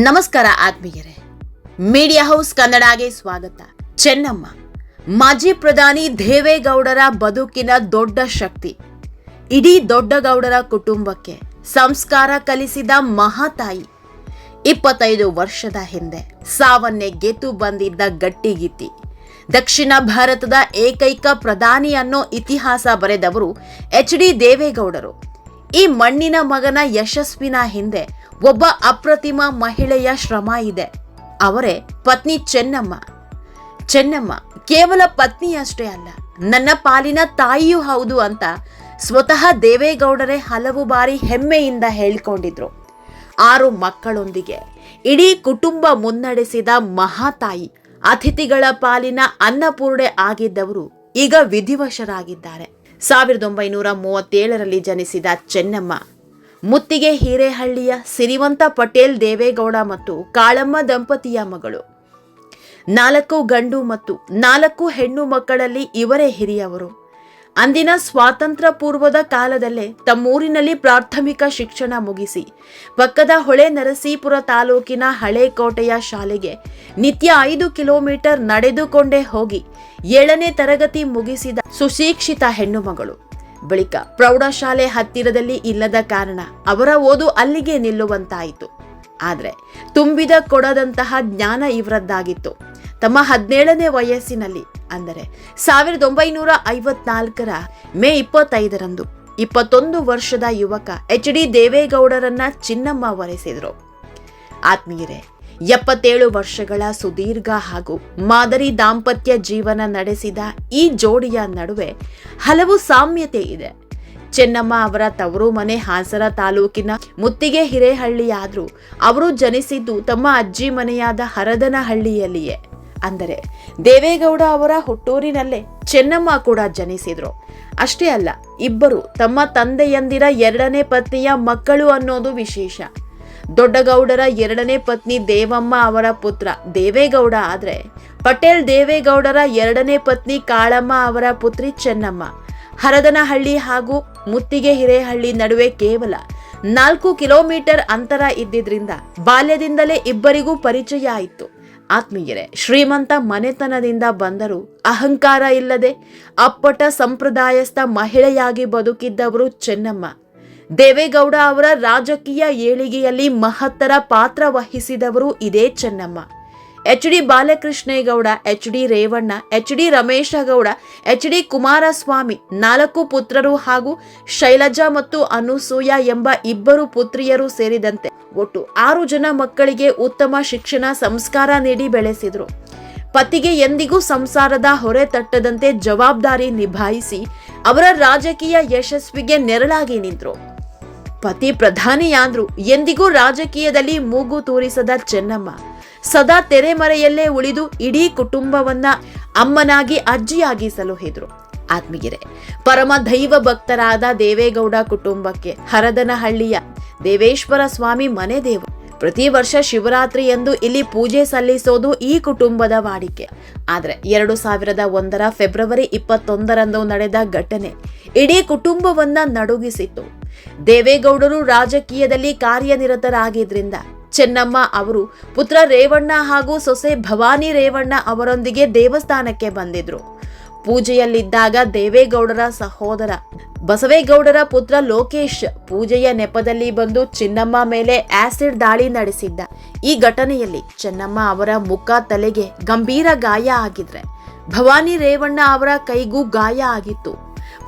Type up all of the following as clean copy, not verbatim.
ನಮಸ್ಕಾರ ಆತ್ಮೀಯರೇ, media house ಕನ್ನಡಗೆ ಸ್ವಾಗತ. ಚೆನ್ನಮ್ಮ ಮಾಜಿ ಪ್ರಧಾನಿ ದೇವೇಗೌಡರ ಬದುಕಿನ ದೊಡ್ಡ ಶಕ್ತಿ. ಇಡೀ ದೊಡ್ಡಗೌಡರ ಕುಟುಂಬಕ್ಕೆ ಸಂಸ್ಕಾರ ಕಲಿಸಿದ ಮಹಾತಾಯಿ. 25 ವರ್ಷದ ಹಿಂದೆ ಸಾವನ್ನೇ ಗೆದ್ದು ಬಂದಿದ್ದ ಗಟ್ಟಿಗಿತ್ತಿ. ದಕ್ಷಿಣ ಭಾರತದ ಏಕೈಕ ಪ್ರಧಾನಿ ಅನ್ನೋ ಇತಿಹಾಸ ಬರೆದವರು ಎಚ್.ಡಿ. ದೇವೇಗೌಡರು. ಈ ಮಣ್ಣಿನ ಮಗನ ಯಶಸ್ವಿನ ಹಿಂದೆ ಒಬ್ಬ ಅಪ್ರತಿಮ ಮಹಿಳೆಯ ಶ್ರಮ ಇದೆ. ಅವರೇ ಪತ್ನಿ ಚೆನ್ನಮ್ಮ. ಚೆನ್ನಮ್ಮ ಕೇವಲ ಪತ್ನಿಯಷ್ಟೇ ಅಲ್ಲ, ನನ್ನ ಪಾಲಿನ ತಾಯಿಯೂ ಹೌದು ಅಂತ ಸ್ವತಃ ದೇವೇಗೌಡರೇ ಹಲವು ಬಾರಿ ಹೆಮ್ಮೆಯಿಂದ ಹೇಳಿಕೊಂಡಿದ್ರು. 6 ಮಕ್ಕಳೊಂದಿಗೆ ಇಡೀ ಕುಟುಂಬ ಮುನ್ನಡೆಸಿದ ಮಹಾತಾಯಿ, ಅತಿಥಿಗಳ ಪಾಲಿನ ಅನ್ನಪೂರ್ಣೆ ಆಗಿದ್ದವರು ಈಗ ವಿಧಿವಶರಾಗಿದ್ದಾರೆ. 1937ರಲ್ಲಿ ಜನಿಸಿದ ಚೆನ್ನಮ್ಮ ಮುತ್ತಿಗೆ ಹಿರೇಹಳ್ಳಿಯ ಸಿರಿವಂತ ಪಟೇಲ್ ದೇವೇಗೌಡ ಮತ್ತು ಕಾಳಮ್ಮ ದಂಪತಿಯ ಮಗಳು. 4 ಗಂಡು ಮತ್ತು 4 ಹೆಣ್ಣು ಮಕ್ಕಳಲ್ಲಿ ಇವರೇ ಹಿರಿಯವರು. ಅಂದಿನ ಸ್ವಾತಂತ್ರ್ಯ ಪೂರ್ವದ ಕಾಲದಲ್ಲೇ ತಮ್ಮೂರಿನಲ್ಲಿ ಪ್ರಾಥಮಿಕ ಶಿಕ್ಷಣ ಮುಗಿಸಿ ಪಕ್ಕದ ಹೊಳೆ ನರಸೀಪುರ ತಾಲೂಕಿನ ಹಳೇಕೋಟೆಯ ಶಾಲೆಗೆ ನಿತ್ಯ 5 ಕಿಲೋಮೀಟರ್ ನಡೆದುಕೊಂಡೇ ಹೋಗಿ 7ನೇ ತರಗತಿ ಮುಗಿಸಿದ ಸುಶಿಕ್ಷಿತ ಹೆಣ್ಣು ಮಗಳು. ಬಳಿಕ ಪ್ರೌಢಶಾಲೆ ಹತ್ತಿರದಲ್ಲಿ ಇಲ್ಲದ ಕಾರಣ ಅವರ ಓದು ಅಲ್ಲಿಗೆ ನಿಲ್ಲುವಂತಾಯಿತು. ಆದರೆ ತುಂಬಿದ ಕೊಡದಂತಹ ಜ್ಞಾನ ಇವರದ್ದಾಗಿತ್ತು. ತಮ್ಮ 17ನೇ ವಯಸ್ಸಿನಲ್ಲಿ, ಅಂದರೆ 1954ರ ಮೇ 25ರಂದು 21 ವರ್ಷದ ಯುವಕ ಎಚ್.ಡಿ. ದೇವೇಗೌಡರನ್ನ ಚಿನ್ನಮ್ಮ ವರಿಸಿದರು. ಆತ್ಮೀಯರೇ, 77 ವರ್ಷಗಳ ಸುದೀರ್ಘ ಹಾಗೂ ಮಾದರಿ ದಾಂಪತ್ಯ ಜೀವನ ನಡೆಸಿದ ಈ ಜೋಡಿಯ ನಡುವೆ ಹಲವು ಸಾಮ್ಯತೆ ಇದೆ. ಚೆನ್ನಮ್ಮ ಅವರ ತವರು ಮನೆ ಹಾಸನ ತಾಲೂಕಿನ ಮುತ್ತಿಗೆ ಹಿರೇಹಳ್ಳಿಯಾದ್ರೂ ಅವರು ಜನಿಸಿದ್ದು ತಮ್ಮ ಅಜ್ಜಿ ಮನೆಯಾದ ಹರದನಹಳ್ಳಿಯಲ್ಲಿಯೇ. ಅಂದರೆ ದೇವೇಗೌಡ ಅವರ ಹುಟ್ಟೂರಿನಲ್ಲೇ ಚೆನ್ನಮ್ಮ ಕೂಡ ಜನಿಸಿದ್ರು. ಅಷ್ಟೇ ಅಲ್ಲ, ಇಬ್ಬರು ತಮ್ಮ ತಂದೆಯಂದಿರ 2ನೇ ಪತ್ನಿಯ ಮಕ್ಕಳು ಅನ್ನೋದು ವಿಶೇಷ. ದೊಡ್ಡಗೌಡರ 2ನೇ ಪತ್ನಿ ದೇವಮ್ಮ ಅವರ ಪುತ್ರ ದೇವೇಗೌಡ ಆದ್ರೆ, ಪಟೇಲ್ ದೇವೇಗೌಡರ 2ನೇ ಪತ್ನಿ ಕಾಳಮ್ಮ ಅವರ ಪುತ್ರಿ ಚೆನ್ನಮ್ಮ. ಹರದನಹಳ್ಳಿ ಹಾಗೂ ಮುತ್ತಿಗೆ ಹಿರೇಹಳ್ಳಿ ನಡುವೆ ಕೇವಲ 4 ಕಿಲೋಮೀಟರ್ ಅಂತರ ಇದ್ದಿದ್ರಿಂದ ಬಾಲ್ಯದಿಂದಲೇ ಇಬ್ಬರಿಗೂ ಪರಿಚಯ ಆಯಿತು. ಆತ್ಮೀಯರೇ, ಶ್ರೀಮಂತ ಮನೆತನದಿಂದ ಬಂದರೂ ಅಹಂಕಾರ ಇಲ್ಲದೆ ಅಪ್ಪಟ ಸಂಪ್ರದಾಯಸ್ಥ ಮಹಿಳೆಯಾಗಿ ಬದುಕಿದ್ದವರು ಚೆನ್ನಮ್ಮ. ದೇವೇಗೌಡ ಅವರ ರಾಜಕೀಯ ಏಳಿಗೆಯಲ್ಲಿ ಮಹತ್ತರ ಪಾತ್ರ ವಹಿಸಿದವರು ಇದೇ Chennamma. H D. Balakrishnegowda, H D. Revanna, H D. Rameshgowda, H D. Kumaraswamy 4 ಪುತ್ರರು ಹಾಗೂ ಶೈಲಜಾ ಮತ್ತು ಅನುಸೂಯ ಎಂಬ 2 ಪುತ್ರಿಯರು ಸೇರಿದಂತೆ ಒಟ್ಟು 6 ಜನ ಮಕ್ಕಳಿಗೆ ಉತ್ತಮ ಶಿಕ್ಷಣ ಸಂಸ್ಕಾರ ನೀಡಿ ಬೆಳೆಸಿದ್ರು. ಪತಿಗೆ ಎಂದಿಗೂ ಸಂಸಾರದ ಹೊರೆ ತಟ್ಟದಂತೆ ಜವಾಬ್ದಾರಿ ನಿಭಾಯಿಸಿ ಅವರ ರಾಜಕೀಯ ಯಶಸ್ವಿಗೆ ನೆರಳಾಗಿ ನಿಂತರು. ಪತಿ ಪ್ರಧಾನಿಯಾದ್ರೂ ಎಂದಿಗೂ ರಾಜಕೀಯದಲ್ಲಿ ಮೂಗು ತೂರಿಸದ ಚೆನ್ನಮ್ಮ ಸದಾ ತೆರೆಮರೆಯಲ್ಲೇ ಉಳಿದು ಇಡೀ ಕುಟುಂಬವನ್ನ ಅಮ್ಮನಾಗಿ, ಅಜ್ಜಿಯಾಗಿ ಸಲುಹಿದ್ರು. ಆತ್ಮೀಯರೇ, ಪರಮ ದೈವ ಭಕ್ತರಾದ ದೇವೇಗೌಡ ಕುಟುಂಬಕ್ಕೆ ಹರದನಹಳ್ಳಿಯ ದೇವೇಶ್ವರ ಸ್ವಾಮಿ ಮನೆ ದೇವರು. ಪ್ರತಿ ವರ್ಷ ಶಿವರಾತ್ರಿಯಂದು ಇಲ್ಲಿ ಪೂಜೆ ಸಲ್ಲಿಸೋದು ಈ ಕುಟುಂಬದ ವಾಡಿಕೆ. ಆದರೆ 2001ರ ಫೆಬ್ರವರಿ 21ರಂದು ನಡೆದ ಘಟನೆ ಇಡೀ ಕುಟುಂಬವನ್ನ ನಡುಗಿಸಿತ್ತು. ದೇವೇಗೌಡರು ರಾಜಕೀಯದಲ್ಲಿ ಕಾರ್ಯನಿರತರಾಗಿದ್ರಿಂದ ಚೆನ್ನಮ್ಮ ಅವರು ಪುತ್ರ ರೇವಣ್ಣ ಹಾಗೂ ಸೊಸೆ ಭವಾನಿ ರೇವಣ್ಣ ಅವರೊಂದಿಗೆ ದೇವಸ್ಥಾನಕ್ಕೆ ಬಂದಿದ್ರು. ಪೂಜೆಯಲ್ಲಿದ್ದಾಗ ದೇವೇಗೌಡರ ಸಹೋದರ ಬಸವೇಗೌಡರ ಪುತ್ರ ಲೋಕೇಶ್ ಪೂಜೆಯ ನೆಪದಲ್ಲಿ ಬಂದು ಚೆನ್ನಮ್ಮ ಮೇಲೆ ಆಸಿಡ್ ದಾಳಿ ನಡೆಸಿದ್ದ. ಈ ಘಟನೆಯಲ್ಲಿ ಚೆನ್ನಮ್ಮ ಅವರ ಮುಖ, ತಲೆಗೆ ಗಂಭೀರ ಗಾಯ ಆಗಿದ್ರೆ, ಭವಾನಿ ರೇವಣ್ಣ ಅವರ ಕೈಗೂ ಗಾಯ ಆಗಿತ್ತು.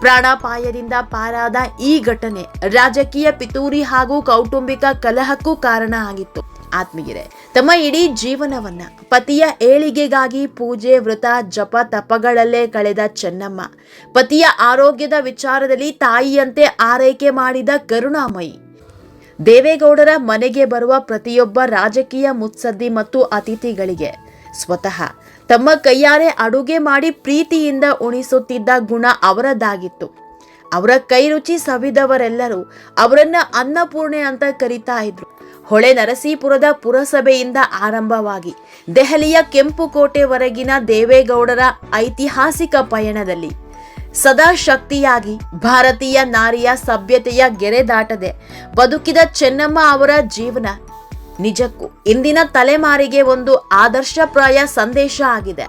ಪ್ರಾಣಾಪಾಯದಿಂದ ಪಾರಾದ ಈ ಘಟನೆ ರಾಜಕೀಯ ಪಿತೂರಿ ಹಾಗೂ ಕೌಟುಂಬಿಕ ಕಲಹಕ್ಕೂ ಕಾರಣ ಆಗಿತ್ತು. ಆತ್ಮೀಯರೇ, ತಮ್ಮ ಇಡೀ ಜೀವನವನ್ನ ಪತಿಯ ಏಳಿಗೆಗಾಗಿ ಪೂಜೆ, ವ್ರತ, ಜಪ, ತಪಗಳಲ್ಲೇ ಕಳೆದ ಚೆನ್ನಮ್ಮ ಪತಿಯ ಆರೋಗ್ಯದ ವಿಚಾರದಲ್ಲಿ ತಾಯಿಯಂತೆ ಆರೈಕೆ ಮಾಡಿದ ಕರುಣಾಮಯಿ. ದೇವೇಗೌಡರ ಮನೆಗೆ ಬರುವ ಪ್ರತಿಯೊಬ್ಬ ರಾಜಕೀಯ ಮುತ್ಸದ್ದಿ ಮತ್ತು ಅತಿಥಿಗಳಿಗೆ ಸ್ವತಃ ತಮ್ಮ ಕೈಯಾರೆ ಅಡುಗೆ ಮಾಡಿ ಪ್ರೀತಿಯಿಂದ ಉಣಿಸುತ್ತಿದ್ದ ಗುಣ ಅವರದ್ದಾಗಿತ್ತು. ಅವರ ಕೈ ರುಚಿ ಸವಿದವರೆಲ್ಲರೂ ಅವರನ್ನ ಅನ್ನಪೂರ್ಣೆ ಅಂತ ಕರೀತಾ ಇದ್ರು. ಹೊಳೆ ನರಸೀಪುರದ ಪುರಸಭೆಯಿಂದ ಆರಂಭವಾಗಿ ದೆಹಲಿಯ ಕೆಂಪುಕೋಟೆವರೆಗಿನ ದೇವೇಗೌಡರ ಐತಿಹಾಸಿಕ ಪಯಣದಲ್ಲಿ ಸದಾ ಶಕ್ತಿಯಾಗಿ ಭಾರತೀಯ ನಾರಿಯ ಸಭ್ಯತೆಯ ಗೆರೆ ದಾಟದೆ ಬದುಕಿದ ಚೆನ್ನಮ್ಮ ಅವರ ಜೀವನ ನಿಜಕ್ಕೂ ಇಂದಿನ ತಲೆಮಾರಿಗೆ ಒಂದು ಆದರ್ಶಪ್ರಾಯ ಸಂದೇಶ ಆಗಿದೆ.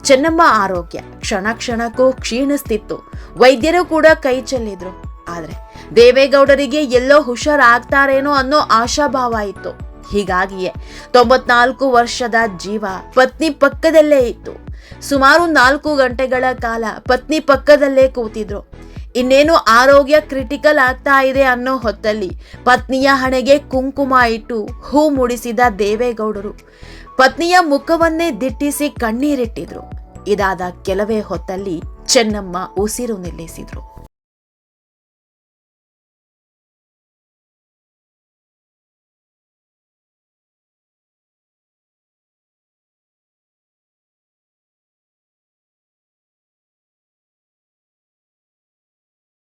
ಚೆನ್ನಮ್ಮ ಆರೋಗ್ಯ ಕ್ಷಣ ಕ್ಷಣಕ್ಕೂ ಕ್ಷೀಣಿಸ್ತಿತ್ತು. ವೈದ್ಯರು ಕೂಡ ಕೈ ಚೆಲ್ಲಿದ್ರು. ಆದ್ರೆ ದೇವೇಗೌಡರಿಗೆ ಎಲ್ಲೋ ಹುಷಾರಾಗ್ತಾರೇನೋ ಅನ್ನೋ ಆಶಾಭಾವ ಇತ್ತು. ಹೀಗಾಗಿಯೇ 94 ವರ್ಷದ ಜೀವ ಪತ್ನಿ ಪಕ್ಕದಲ್ಲೇ ಇತ್ತು. ಸುಮಾರು 4 ಗಂಟೆಗಳ ಕಾಲ ಪತ್ನಿ ಪಕ್ಕದಲ್ಲೇ ಕೂತಿದ್ರು. ಇನ್ನೇನು ಆರೋಗ್ಯ ಕ್ರಿಟಿಕಲ್ ಆಗ್ತಾ ಇದೆ ಅನ್ನೋ ಹೊತ್ತಲ್ಲಿ ಪತ್ನಿಯ ಹಣೆಗೆ ಕುಂಕುಮ ಇಟ್ಟು ಹೂ ಮುಡಿಸಿದ ದೇವೇಗೌಡರು ಪತ್ನಿಯ ಮುಖವನ್ನೇ ದಿಟ್ಟಿಸಿ ಕಣ್ಣೀರಿಟ್ಟಿದ್ರು. ಇದಾದ ಕೆಲವೇ ಹೊತ್ತಲ್ಲಿ ಚೆನ್ನಮ್ಮ ಉಸಿರು ನಿಲ್ಲಿಸಿದ್ರು.